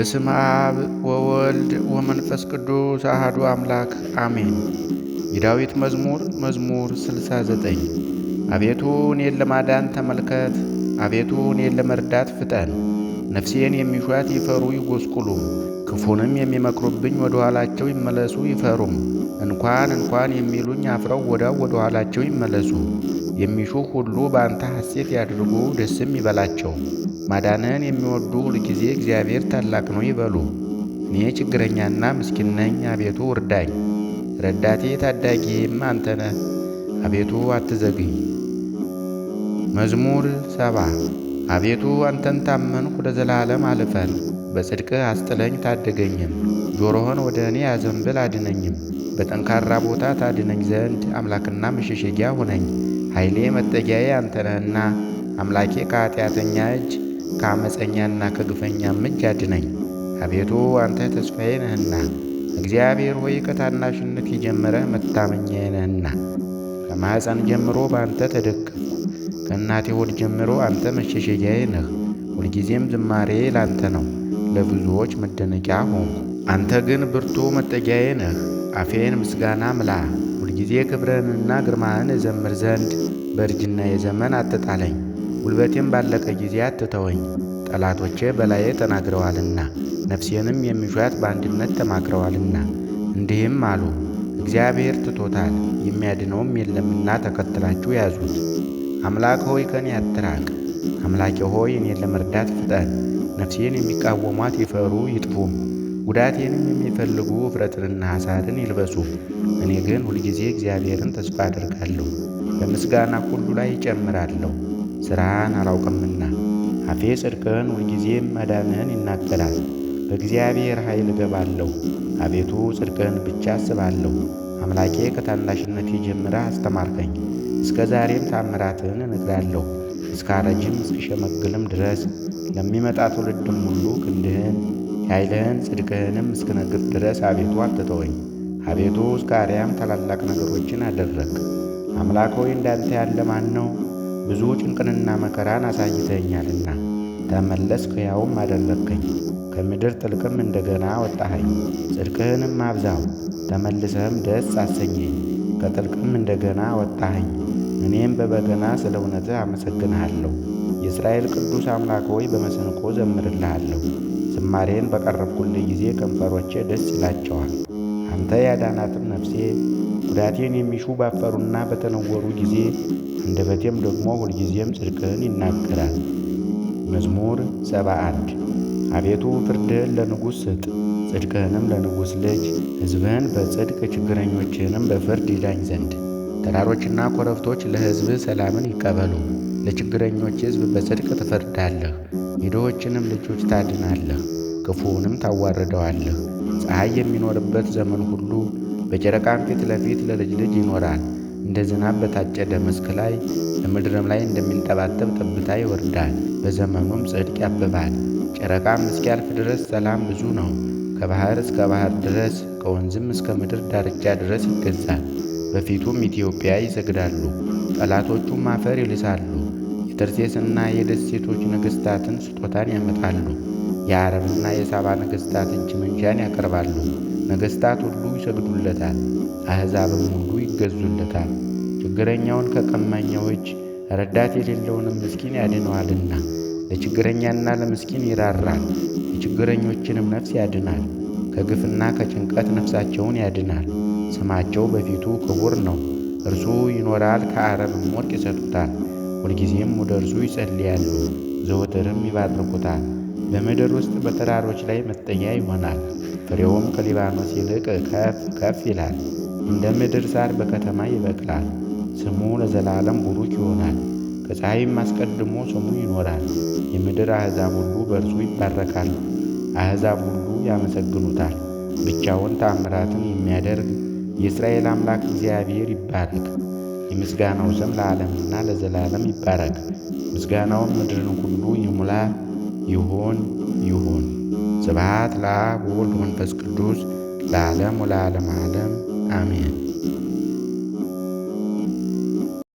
በስመ አብ ወወልድ ወመንፈስ ቅዱስ አሐዱ አምላክ አሜን። የዳዊት መዝሙር 69 አቤቱ እኔን ለማዳን ተመልከት፣ አቤቱ እኔን ለመርዳት ፍጠን። ነፍሴን የሚሿት ይፈሩ ይጐስቁሉም፣ ክፉንም የሚመክሩብኝ ወደ ኋላቸው ይመለሱ ይፈሩም። እንኳን የሚሉኝ አፍረው ወዲያው ወደ ኋላቸው ይመለሱ። የሚሹህ ሁሉ በአንተ ሐሴት ያድርጉ ደስም ይበላቸው። ማዳንህን የሚወዱ ሁልጊዜ እግዚአብሔር ታላቅ ነው ይበሉ። እኔ ችግረኛና ምስኪን ነኝ፣ አቤቱ እርዳኝ። ረዳቴ ታዳጊዬም አንተ ነህ፣ አቤቱ አትዘግይ። መዝሙር 70 አቤቱ አንተን ታመንሁ ለዘላለም አልፈር። በጽድቅህ አስጥለኝ ታደገኝም፣ ጆሮህን ወደ እኔ አዘንብል አድነኝም። በጠንካራ ቦታ ታድነኝ ዘንድ አምላክና መሸሸጊያ ሁነኝ። ኃይሌ መጠጊያዬ አንተ ነህና አምላኬ ከኃጢአተኛ እጅ ከአመፀኛና ከግፈኛም እጅ አድነኝ። አቤቱ አንተ ተስፋዬ ነህና እግዚአብሔር ሆይ ከታናሽነት የጀመረህ መታመኛዬ ነህና። ከማኅፀን ጀምሮ በአንተ ተደገፍኩ፣ ከእናቴ ሆድ ጀምሮ አንተ መሸሸጊያዬ ነህ። ሁልጊዜም ዝማሬ ላንተ ነው፣ ለብዙዎች መደነቂያ ሆንኩ። አንተ ግን ብርቱ መጠጊያዬ ነህ፣ አፌን ምስጋና ምላ። ሁልጊዜ ክብርህንና ግርማህን እዘምር ዘንድ በእርጅናዬ ዘመን አትጣለኝ። ጉልበቴም ባለቀ ጊዜ አትተወኝ። ጠላቶቼ በላዬ ተናግረዋልና ነፍሴንም የሚሿት በአንድነት ተማክረዋልና እንዲህም አሉ፣ እግዚአብሔር ትቶታል የሚያድነውም የለምና ተከትላችሁ ያዙት። አምላክ ሆይ ከኔ አትራቅ፣ አምላኬ ሆይ እኔን ለመርዳት ፍጠን። ነፍሴን የሚቃወሟት ይፈሩ ይጥፉም፣ ጉዳቴንም የሚፈልጉ እፍረትንና ሐሳርን ይልበሱ። እኔ ግን ሁልጊዜ እግዚአብሔርን ተስፋ አደርጋለሁ፣ በምስጋና ሁሉ ላይ ይጨምራለሁ። ሥራህን አላውቅምና አፌ ጽድቅህን ሁልጊዜም መዳንህን ይናገራል። በእግዚአብሔር ኃይል እገባለሁ፣ አቤቱ ጽድቅህን ብቻ አስባለሁ። አምላኬ ከታናሽነቴ ጀምረህ አስተማርከኝ፣ እስከ ዛሬም ታምራትህን እነግራለሁ። እስካረጅም እስክሸመግልም ድረስ ለሚመጣ ትውልድም ሁሉ ክንድህን የኃይልህን ጽድቅህንም እስክነግር ድረስ አቤቱ አትተወኝ። አቤቱ እስከ አርያም ታላላቅ ነገሮችን አደረግ። አምላክ ሆይ እንዳንተ ያለ ማን ነው? ብዙ ጭንቅንና መከራን አሳይተኸኛልና ተመለስክ፣ ሕያውም አደረግከኝ። ከምድር ጥልቅም እንደገና ወጣኸኝ። ጽድቅህንም አብዛው፣ ተመልሰህም ደስ አሰኘኝ። ከጥልቅም እንደገና ወጣኸኝ። እኔም በበገና ስለ እውነትህ አመሰግንሃለሁ። የእስራኤል ቅዱስ አምላክ ሆይ በመሰንቆ ዘምርልሃለሁ። ዝማሬን በቀረብኩልህ ጊዜ ከንፈሮቼ ደስ ይላቸዋል። አንተ ያዳናትም ነፍሴ ጉዳቴን የሚሹ ባፈሩና በተነወሩ ጊዜ አንደበቴም ደግሞ ሁልጊዜም ጽድቅህን ይናገራል። መዝሙር 71 አቤቱ ፍርድህን ለንጉሥ ስጥ፣ ጽድቅህንም ለንጉሥ ልጅ። ሕዝብህን በጽድቅ ችግረኞችህንም በፍርድ ይዳኝ ዘንድ። ተራሮችና ኮረብቶች ለሕዝብህ ሰላምን ይቀበሉ። ለችግረኞች ሕዝብ በጽድቅ ትፈርዳለህ፣ የድሆችንም ልጆች ታድናለህ፣ ክፉውንም ታዋርደዋለህ። ፀሐይ የሚኖርበት ዘመን ሁሉ በጨረቃም ፊት ለፊት ለልጅ ልጅ ይኖራል። እንደ ዝናብ በታጨደ መስክ ላይ በምድርም ላይ እንደሚንጠባጠብ ጠብታ ይወርዳል። በዘመኑም ጽድቅ ያብባል። ጨረቃም እስኪያልፍ ድረስ ሰላም ብዙ ነው። ከባሕር እስከ ባሕር ድረስ ከወንዝም እስከ ምድር ዳርቻ ድረስ ይገዛል። በፊቱም ኢትዮጵያ ይሰግዳሉ፣ ጠላቶቹም አፈር ይልሳሉ። የተርሴስና የደሴቶች ነገሥታትን ስጦታን ያመጣሉ። የአረብና የሳባ ነገሥታት እጅ መንሻን ያቀርባሉ። ነገሥታት ሁሉ ይሰግዱለታል፣ አሕዛብም ሁሉ ይገዙለታል። ችግረኛውን ከቀማኛው እጅ ረዳት የሌለውንም ምስኪን ያድነዋልና። ለችግረኛና ለምስኪን ይራራል፣ የችግረኞችንም ነፍስ ያድናል። ከግፍና ከጭንቀት ነፍሳቸውን ያድናል። ስማቸው በፊቱ ክቡር ነው። እርሱ ይኖራል፣ ከአረብም ወርቅ ይሰጡታል። ሁልጊዜም ወደ እርሱ ይጸልያሉ፣ ዘወትርም ይባርኩታል። በምድር ውስጥ በተራሮች ላይ መጠጊያ ይሆናል። ፍሬውም ከሊባኖስ ይልቅ ከፍ ከፍ ይላል። እንደ ምድር ሳር በከተማ ይበቅላል። ስሙ ለዘላለም ቡሩክ ይሆናል። ከፀሐይም አስቀድሞ ስሙ ይኖራል። የምድር አሕዛብ ሁሉ በእርሱ ይባረካሉ። አሕዛብ ሁሉ ያመሰግኑታል። ብቻውን ተአምራትን የሚያደርግ የእስራኤል አምላክ እግዚአብሔር ይባረክ። የምስጋናው ስም ለዓለምና ለዘላለም ይባረክ። ምስጋናውን ምድርን ሁሉ ይሙላ። ይሁን። ስብሐት ለአብ ወወልድ ወመንፈስ ቅዱስ ለዓለም ወለዓለመ ዓለም አሜን።